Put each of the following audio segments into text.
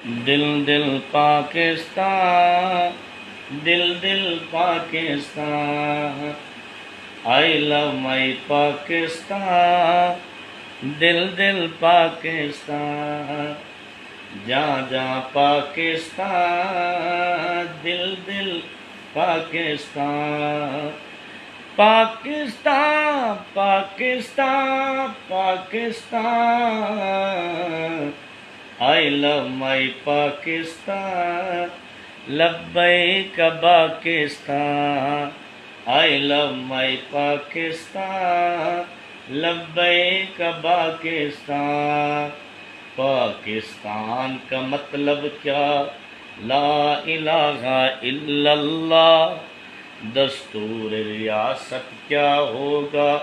دل دل پاکستان، دل دل Pakistan, I love my Pakistan, دل دل پاکستان، جہاں جہاں پاکستان، دل دل Pakistan, Pakistan Pakistan Pakistan, I love my Pakistan, لبیک Pakistan, I love my Pakistan, لبیک پاکستان۔ پاکستان کا مطلب کیا؟ لا الہ الا اللہ۔ دستور ریاست کیا ہوگا؟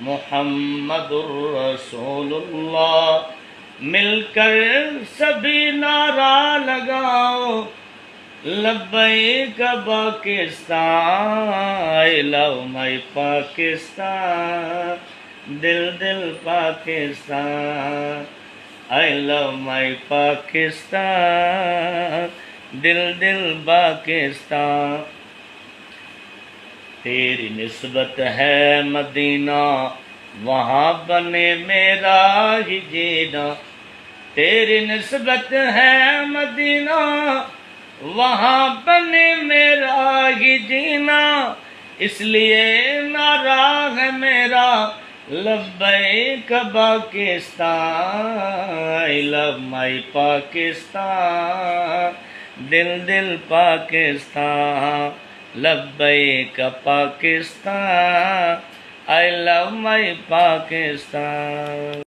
محمد الرسول اللہ۔ مل کر سبھی نعرہ لگاؤ، لبیک Pakistan, I love my Pakistan, دل دل Pakistan, I love my Pakistan, دل دل پاکستان۔ تیری نسبت ہے مدینہ، وہاں بنے میرا ہی جینا۔ تیری نسبت ہے مدینہ، وہاں بنے میرا ہی جینا، اس لیے نعرہ ہے میرا لبیک Pakistan, I love my Pakistan, دل دل پاکستان، لبیک Pakistan, I love my Pakistan.